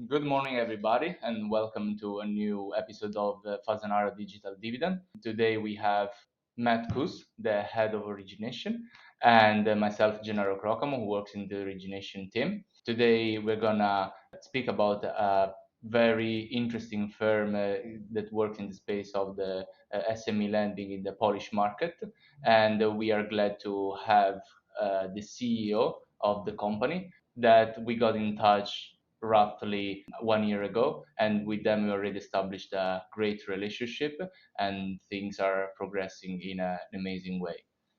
Good morning, everybody, and welcome to a new episode of the Fasanara Digital Dividend. Today we have Matt Kuz, the head of origination, and myself, Gennaro Crocamo, who works in the origination team. Today we're gonna speak about a very interesting firm that works in the space of the SME lending in the Polish market, and we are glad to have the CEO of the company that we got in touch roughly 1 year ago, and with them we already established a great relationship, and things are progressing in an amazing way.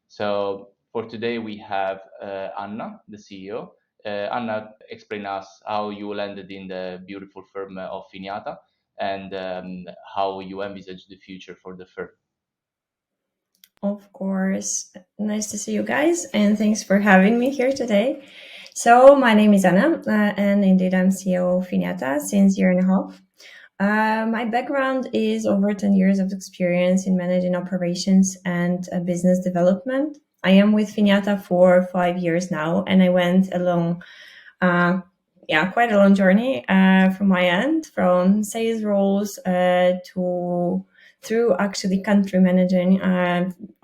So for today we have Anna, the CEO. Anna, explain us how you landed in the beautiful firm of Finiata, and how you envisage the future for the firm. Of course. Nice to see you guys, and thanks for having me here today. So my name is Anna, and indeed I'm CEO of Finiata since a year and a half. My background is over 10 years of experience in managing operations and business development. I am with Finiata for 5 years now, and I went along, quite a long journey from my end, from sales roles through actually country managing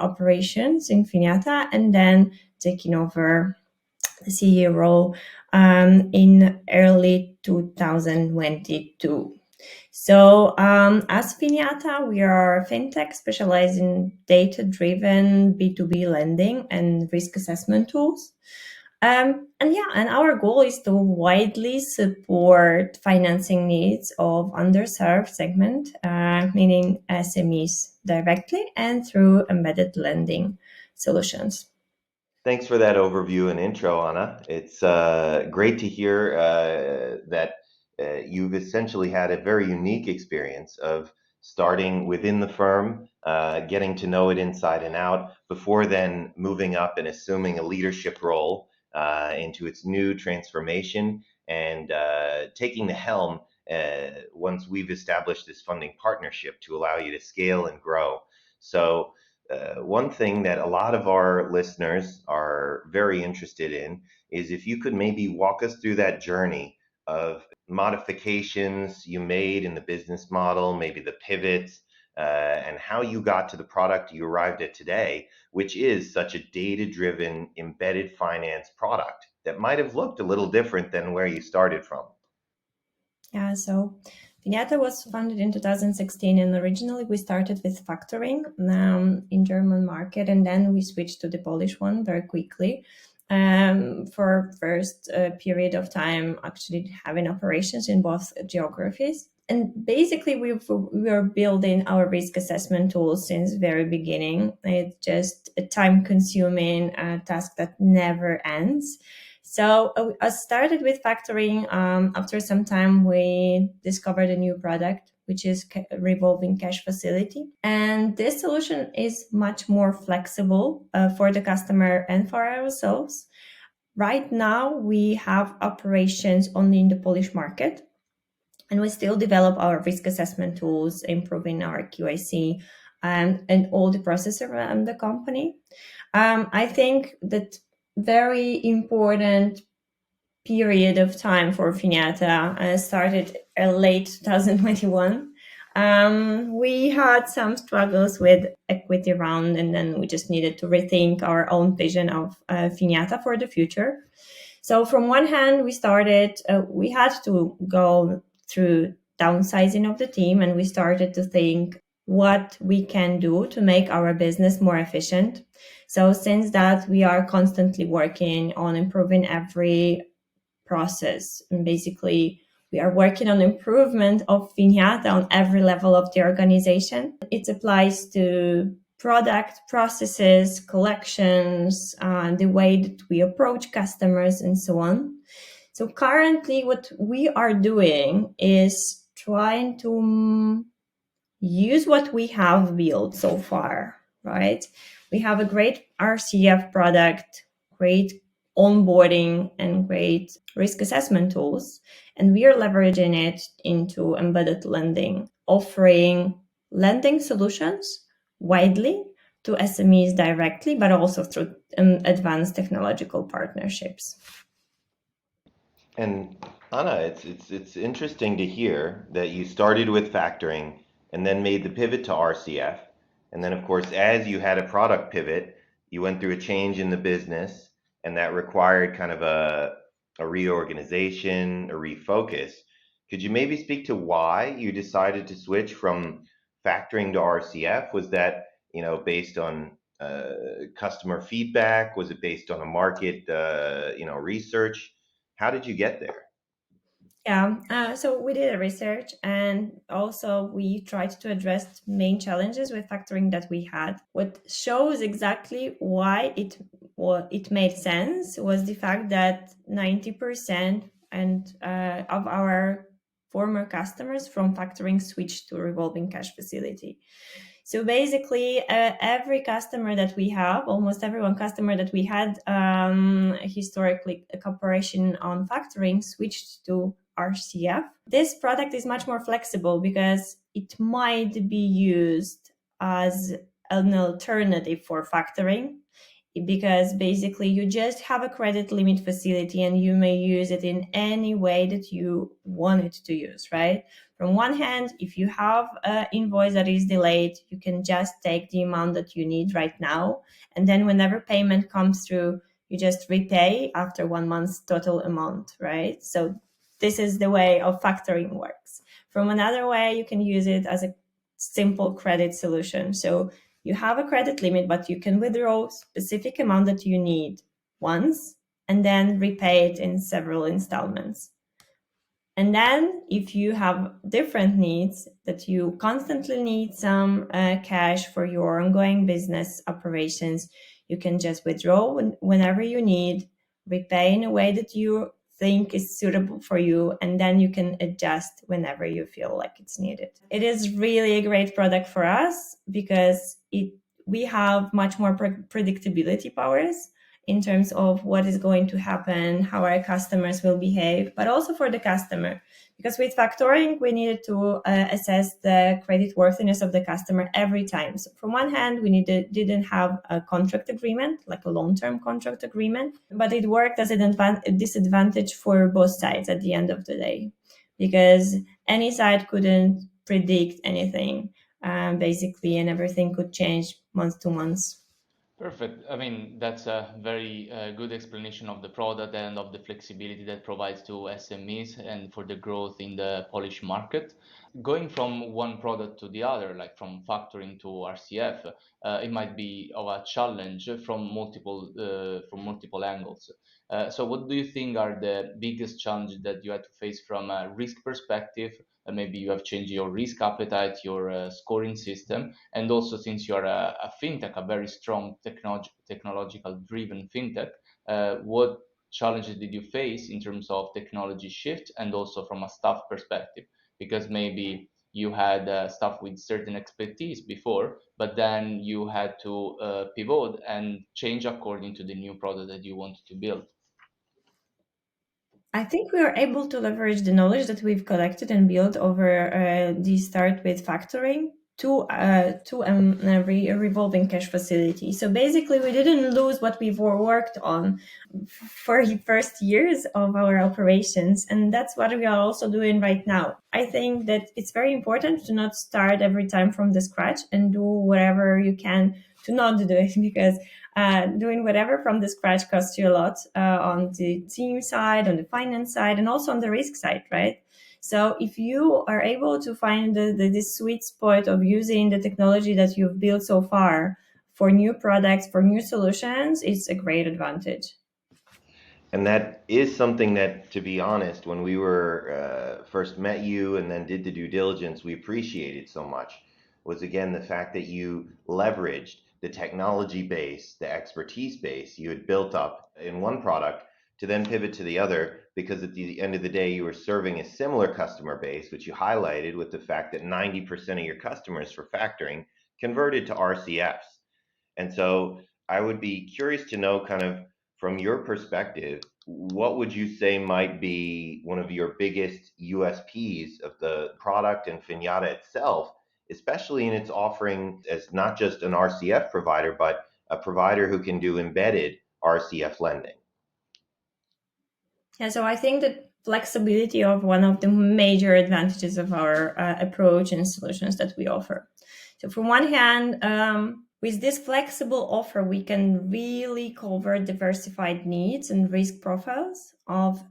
operations in Finiata, and then taking over the CEO role in early 2022. So as Finiata, we are a fintech specialized in data-driven B2B lending and risk assessment tools. And our goal is to widely support financing needs of underserved segment, meaning SMEs directly and through embedded lending solutions. Thanks for that overview and intro, Anna. It's great to hear that you've essentially had a very unique experience of starting within the firm, getting to know it inside and out, before then moving up and assuming a leadership role into its new transformation, and taking the helm once we've established this funding partnership to allow you to scale and grow. So one thing that a lot of our listeners are very interested in is if you could maybe walk us through that journey of modifications you made in the business model, maybe the pivots, and how you got to the product you arrived at today, which is such a data-driven embedded finance product that might have looked a little different than where you started from. Yeah, so Finiata was founded in 2016, and originally we started with factoring in German market, and then we switched to the Polish one very quickly. For first period of time, actually having operations in both geographies. And basically, we are building our risk assessment tools since very beginning. It's just a time-consuming task that never ends. So I started with factoring. After some time, we discovered a new product, which is revolving cash facility. And this solution is much more flexible for the customer and for ourselves. Right now, we have operations only in the Polish market, and we still develop our risk assessment tools, improving our QIC and all the process around the company. I think that very important period of time for Finiata started late 2021. We had some struggles with equity round, and then we just needed to rethink our own vision of Finiata for the future. So from one hand, we had to go through downsizing of the team, and we started to think what we can do to make our business more efficient. So since that, we are constantly working on improving every process. And basically, we are working on improvement of Finiata on every level of the organization. It applies to product, processes, collections, the way that we approach customers, and so on. So currently, what we are doing is trying to use what we have built so far, right? We have a great RCF product, great onboarding, and great risk assessment tools, and we are leveraging it into embedded lending, offering lending solutions widely to SMEs directly, but also through advanced technological partnerships. And Anna, it's interesting to hear that you started with factoring and then made the pivot to RCF. And then, of course, as you had a product pivot, you went through a change in the business, and that required kind of a reorganization, a refocus. Could you maybe speak to why you decided to switch from factoring to RCF? Was that, based on customer feedback? Was it based on a market, research? How did you get there? Yeah, so we did a research and also we tried to address main challenges with factoring that we had. What shows exactly why it made sense was the fact that 90% of our former customers from factoring switched to a revolving cash facility. So basically, every customer that we have, almost everyone customer that we had historically a cooperation on factoring switched to RCF. This product is much more flexible because it might be used as an alternative for factoring, because basically you just have a credit limit facility and you may use it in any way that you want it to use, right? From one hand, if you have an invoice that is delayed, you can just take the amount that you need right now. And then whenever payment comes through, you just repay after 1 month's total amount, right? So this is the way of factoring works. From another way, you can use it as a simple credit solution. So you have a credit limit, but you can withdraw specific amount that you need once and then repay it in several installments. And then if you have different needs, that you constantly need some cash for your ongoing business operations, you can just withdraw whenever you need, repay in a way that you think is suitable for you, and then you can adjust whenever you feel like it's needed. It is really a great product for us because we have much more predictability powers in terms of what is going to happen, how our customers will behave, but also for the customer. Because with factoring, we needed to assess the credit worthiness of the customer every time. So from one hand, we didn't have a contract agreement, like a long-term contract agreement, but it worked as a disadvantage for both sides at the end of the day, because any side couldn't predict anything, basically, and everything could change month to month. Perfect. I mean, that's a very good explanation of the product and of the flexibility that provides to SMEs and for the growth in the Polish market. Going from one product to the other, like from factoring to RCF, it might be of a challenge from multiple angles. So, what do you think are the biggest challenges that you had to face from a risk perspective? Maybe you have changed your risk appetite, your scoring system, and also since you're a fintech, a very strong technological driven fintech, what challenges did you face in terms of technology shift and also from a staff perspective? Because maybe you had staff with certain expertise before, but then you had to pivot and change according to the new product that you wanted to build. I think we are able to leverage the knowledge that we've collected and built over the start with factoring to a revolving cash facility. So basically, we didn't lose what we've worked on for the first years of our operations, and that's what we are also doing right now. I think that it's very important to not start every time from the scratch and do whatever you can to not do it, because doing whatever from the scratch costs you a lot on the team side, on the finance side, and also on the risk side, right? So if you are able to find the sweet spot of using the technology that you've built so far for new products, for new solutions, it's a great advantage. And that is something that, to be honest, when we were first met you and then did the due diligence, we appreciated so much, was again the fact that you leveraged the technology base, the expertise base you had built up in one product to then pivot to the other, because at the end of the day, you were serving a similar customer base, which you highlighted with the fact that 90% of your customers for factoring converted to RCFs. And so I would be curious to know, kind of from your perspective, what would you say might be one of your biggest USPs of the product and Finiata itself, especially in its offering as not just an RCF provider, but a provider who can do embedded RCF lending? Yeah, so I think that flexibility of one of the major advantages of our approach and solutions that we offer. So from one hand, with this flexible offer, we can really cover diversified needs and risk profiles of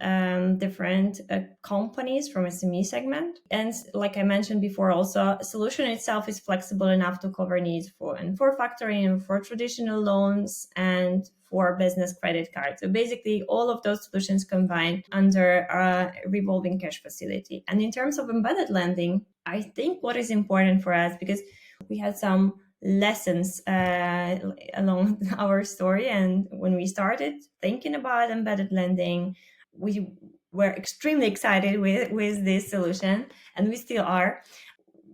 different companies from SME segment. And like I mentioned before, also a solution itself is flexible enough to cover needs for factoring and for traditional loans and for business credit cards. So basically all of those solutions combined under a revolving cash facility. And in terms of embedded lending, I think what is important for us, because we had some lessons along our story, and when we started thinking about embedded lending, we were extremely excited with this solution, and we still are.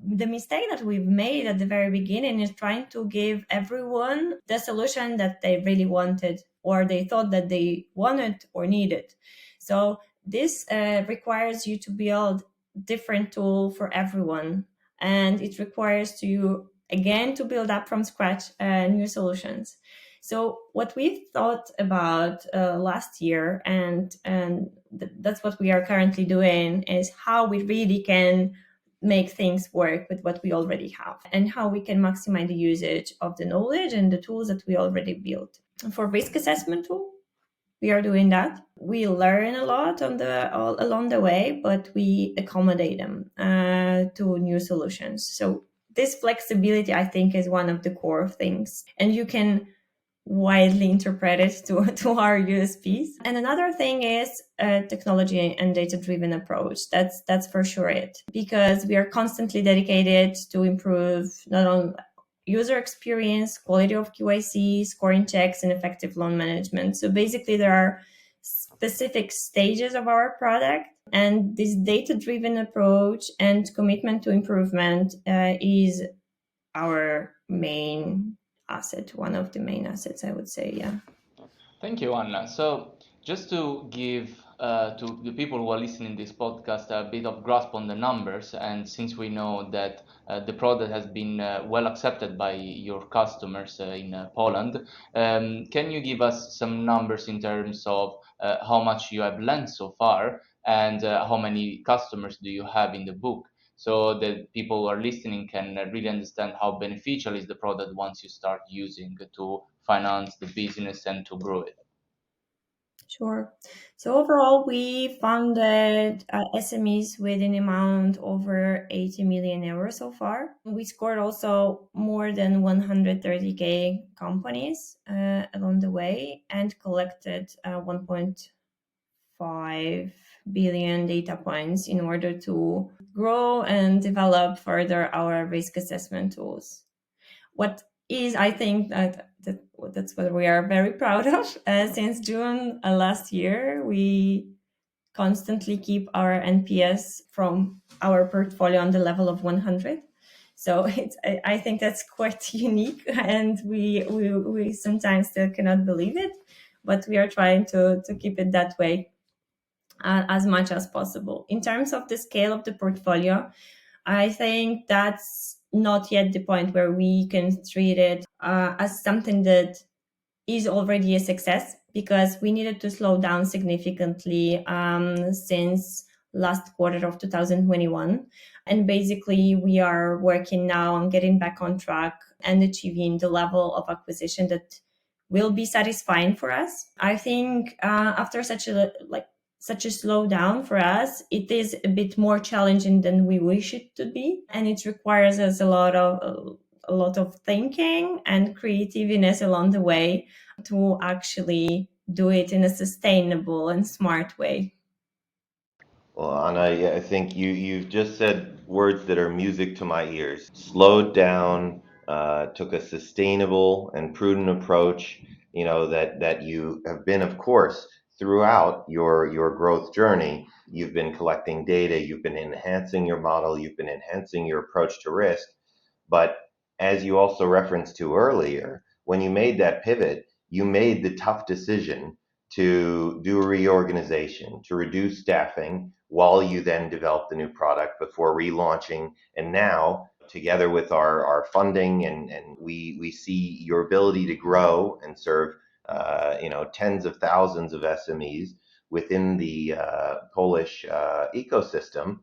The mistake that we've made at the very beginning is trying to give everyone the solution that they really wanted or they thought that they wanted or needed. So this requires you to build different tool for everyone, and it requires you again to build up from scratch new solutions. So what we thought about last year, and that's what we are currently doing, is how we really can make things work with what we already have and how we can maximize the usage of the knowledge and the tools that we already built. For risk assessment tool, we are doing that. We learn a lot along the way, but we accommodate them to new solutions. So this flexibility, I think, is one of the core things, and you can widely interpreted to our USPs. And another thing is technology and data-driven approach. That's for sure it, because we are constantly dedicated to improve not only user experience, quality of QIC, scoring checks, and effective loan management. So basically, there are specific stages of our product, and this data-driven approach and commitment to improvement is our main asset, one of the main assets, I would say. Yeah. Thank you, Anna. So just to give to the people who are listening to this podcast a bit of grasp on the numbers, and since we know that the product has been well accepted by your customers in Poland, can you give us some numbers in terms of how much you have lent so far, and how many customers do you have in the book, so that people who are listening can really understand how beneficial is the product once you start using to finance the business and to grow it? Sure. So overall, we funded SMEs with an amount over 80 million euros so far. We scored also more than 130k companies along the way and collected 1.5 billion data points in order to grow and develop further our risk assessment tools. What is, I think that's what we are very proud of. Since June last year, we constantly keep our NPS from our portfolio on the level of 100. So I think that's quite unique, and we sometimes still cannot believe it, but we are trying to keep it that way as much as possible. In terms of the scale of the portfolio, I think that's not yet the point where we can treat it as something that is already a success, because we needed to slow down significantly since last quarter of 2021. And basically, we are working now on getting back on track and achieving the level of acquisition that will be satisfying for us. I think after such a slowdown for us, it is a bit more challenging than we wish it to be, and it requires us a lot of thinking and creativeness along the way to actually do it in a sustainable and smart way. Well, Anna, I think you've just said words that are music to my ears. Slowed down, took a sustainable and prudent approach. That you have been, of course, throughout your growth journey. You've been collecting data. You've been enhancing your model. You've been enhancing your approach to risk. But as you also referenced to earlier, when you made that pivot, you made the tough decision to do a reorganization, to reduce staffing, while you then develop the new product before relaunching. And now, together with our funding, and we see your ability to grow and serve tens of thousands of SMEs within the Polish ecosystem.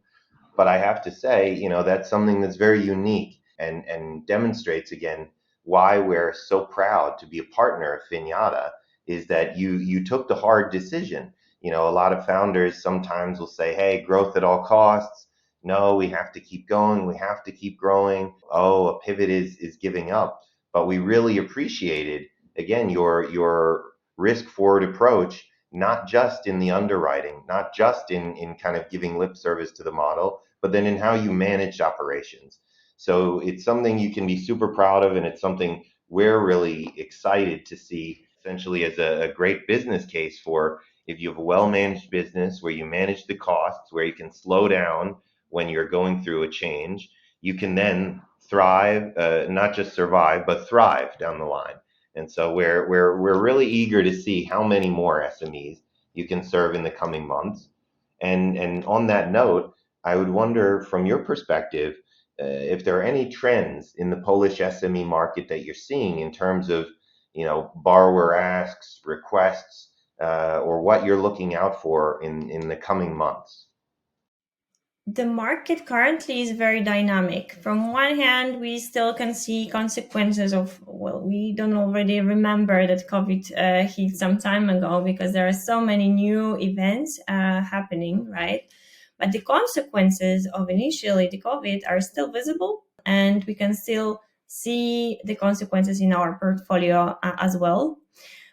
But I have to say, that's something that's very unique and demonstrates again why we're so proud to be a partner of Finiata, is that you took the hard decision. A lot of founders sometimes will say, hey, growth at all costs. No, we have to keep going. We have to keep growing. Oh, a pivot is giving up. But we really appreciated, again, your risk forward approach, not just in the underwriting, not just in kind of giving lip service to the model, but then in how you manage operations. So it's something you can be super proud of, and it's something we're really excited to see essentially as a great business case for if you have a well-managed business where you manage the costs, where you can slow down when you're going through a change, you can then thrive, not just survive, but thrive down the line. And so we're really eager to see how many more SMEs you can serve in the coming months. And on that note, I would wonder from your perspective if there are any trends in the Polish SME market that you're seeing in terms of, borrower asks, requests, or what you're looking out for in the coming months. The market currently is very dynamic. From one hand, we still can see consequences of, we don't already remember that COVID hit some time ago because there are so many new events happening, right? But the consequences of initially the COVID are still visible, and we can still see the consequences in our portfolio as well.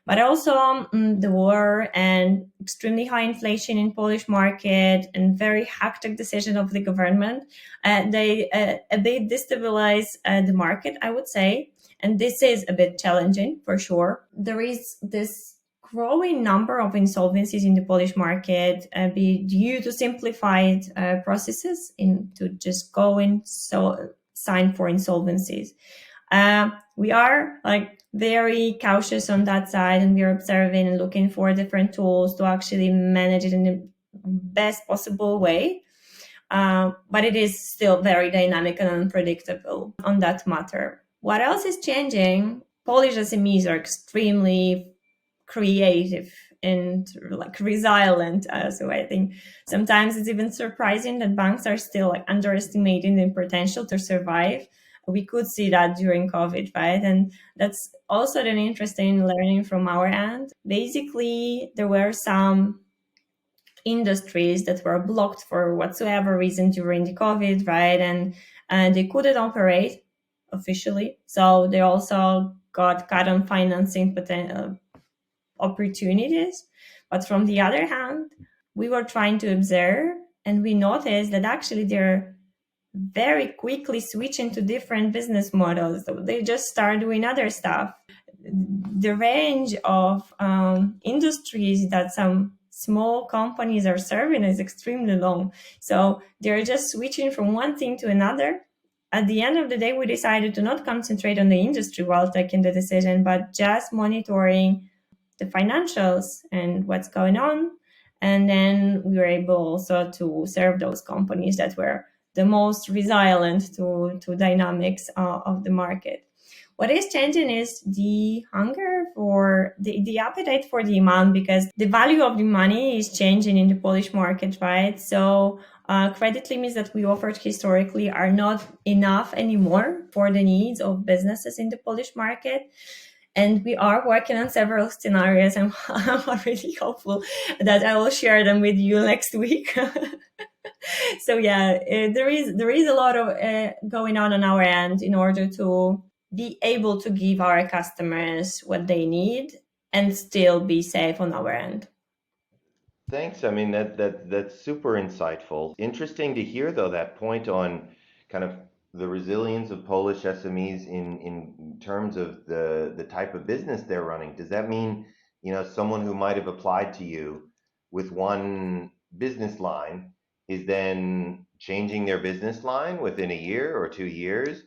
But also the war and extremely high inflation in Polish market and very hectic decision of the government, they a bit destabilize the market, I would say. And this is a bit challenging for sure. There is this growing number of insolvencies in the Polish market, be due to simplified processes to just go in, so sign for insolvencies. We are very cautious on that side, and we are observing and looking for different tools to actually manage it in the best possible way. But it is still very dynamic and unpredictable on that matter. What else is changing? Polish SMEs are extremely creative and resilient. So I think sometimes it's even surprising that banks are still underestimating the potential to survive. We could see that during COVID, right? And that's also an interesting learning from our end. Basically, there were some industries that were blocked for whatsoever reason during the COVID, right? And they couldn't operate officially. So they also got cut on financing opportunities. But from the other hand, we were trying to observe, and we noticed that actually they're very quickly switching to different business models. So they just start doing other stuff. The range of industries that some small companies are serving is extremely long. So they're just switching from one thing to another. At the end of the day, we decided to not concentrate on the industry while taking the decision, but just monitoring the financials and what's going on. And then we were able also to serve those companies that were the most resilient to dynamics of the market. What is changing is the hunger for the appetite for demand, because the value of the money is changing in the Polish market, right? So credit limits that we offered historically are not enough anymore for the needs of businesses in the Polish market. And we are working on several scenarios. I'm really hopeful that I will share them with you next week. So yeah, there is a lot of going on our end in order to be able to give our customers what they need and still be safe on our end. Thanks. I mean, that's super insightful. Interesting to hear, though, that point on kind of the resilience of Polish SMEs in terms of the type of business they're running. Does that mean, someone who might have applied to you with one business line is then changing their business line within a year or 2 years?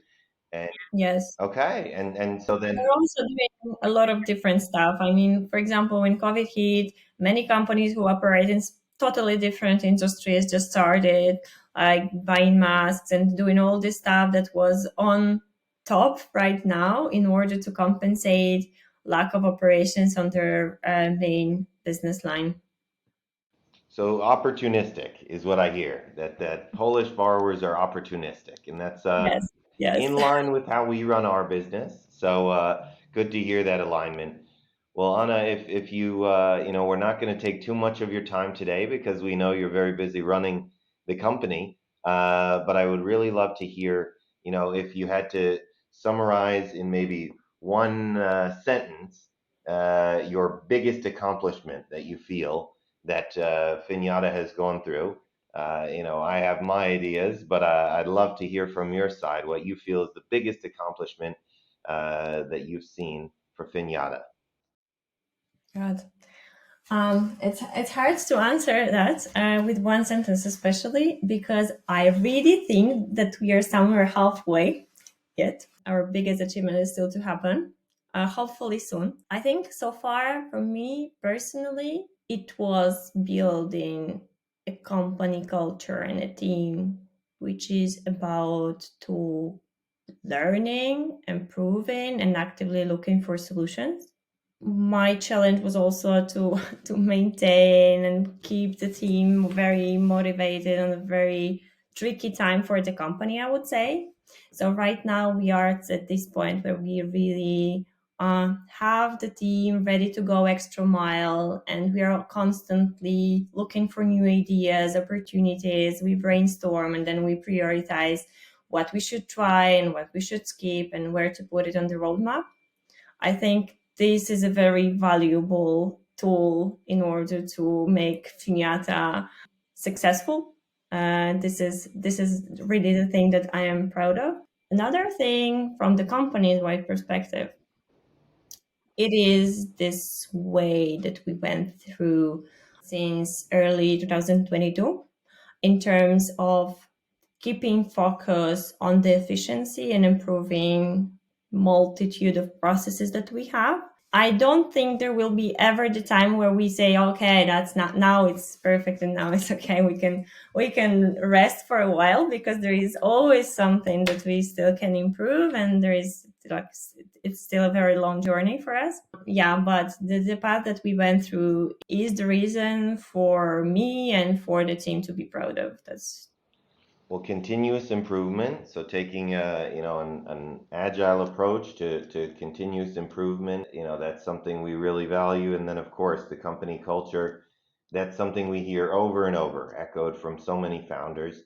And Yes. okay, and so then They're also doing a lot of different stuff. I mean, for example, when COVID hit, many companies who operate in totally different industries just started buying masks and doing all this stuff that was on top right now in order to compensate lack of operations on their main business line. So opportunistic is what I hear. That Polish borrowers are opportunistic, and that's Yes, yes. in line with how we run our business. So good to hear that alignment. Well, Anna, if you we're not going to take too much of your time today because we know you're very busy running the company. But I would really love to hear, if you had to summarize in maybe one sentence your biggest accomplishment that you feel that Finiata has gone through. I have my ideas, but I'd love to hear from your side what you feel is the biggest accomplishment that you've seen for Finiata. God. It's hard to answer that with one sentence, especially because I really think that we are somewhere halfway yet. Our biggest achievement is still to happen, hopefully soon. I think so far, for me personally, it was building a company culture and a team which is about to learning, improving, and actively looking for solutions. My challenge was also to to maintain and keep the team very motivated on a very tricky time for the company, I would say. So right now we are at this point where we really have the team ready to go extra mile, and we are constantly looking for new ideas, opportunities. We brainstorm and then we prioritize what we should try and what we should skip and where to put it on the roadmap. I think this is a very valuable tool in order to make Finiata successful. This is really the thing that I am proud of. Another thing from the company-wide perspective, it is this way that we went through since early 2022 in terms of keeping focus on the efficiency and improving multitude of processes that we have. I don't think there will be ever the time where we say, okay, that's not now, it's perfect and now it's okay. We can rest for a while, because there is always something that we still can improve, and there is like it's still a very long journey for us. Yeah, but the path that we went through is the reason for me and for the team to be proud of. That's Well, continuous improvement. So taking an agile approach to continuous improvement, that's something we really value. And then of course the company culture, that's something we hear over and over, echoed from so many founders,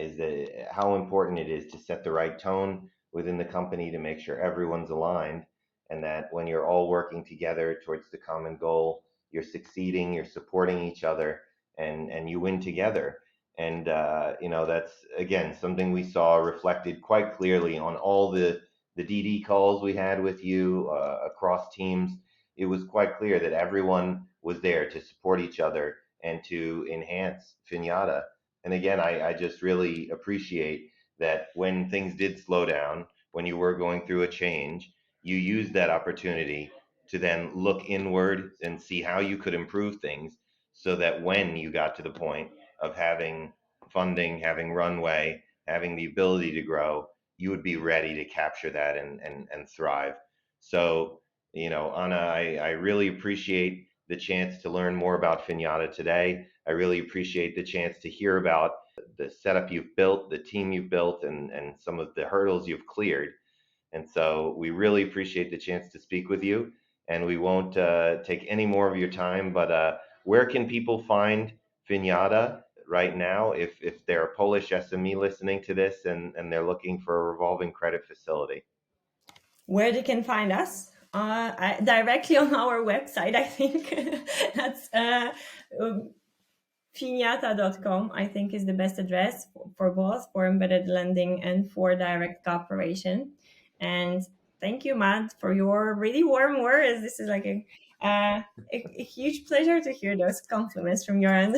is that how important it is to set the right tone within the company to make sure everyone's aligned, and that when you're all working together towards the common goal, you're succeeding, you're supporting each other, and you win together. And that's again something we saw reflected quite clearly on all the DD calls we had with you across teams. It was quite clear that everyone was there to support each other and to enhance Finiata. And again, I just really appreciate that when things did slow down, when you were going through a change, you used that opportunity to then look inward and see how you could improve things, so that when you got to the point of having funding, having runway, having the ability to grow, you would be ready to capture that and thrive. So, Anna, I really appreciate the chance to learn more about Finiata today. I really appreciate the chance to hear about the setup you've built, the team you've built, and some of the hurdles you've cleared. And so we really appreciate the chance to speak with you. And we won't take any more of your time, but where can people find Finiata right now if they're a Polish SME listening to this and they're looking for a revolving credit facility? where they can find us. Directly on our website, I think. That's Finiata.com, I think, is the best address for both for embedded lending and for direct cooperation. And thank you, Matt, for your really warm words. This is like a huge pleasure to hear those compliments from your end.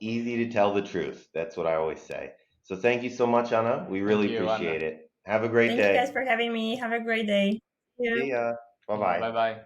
Easy to tell the truth. That's what I always say. So thank you so much, Anna. We Thank really you, Anna. appreciate it. Have a great Thank you guys day. for having me. Have a great day. See you. See ya. Bye bye. Bye bye.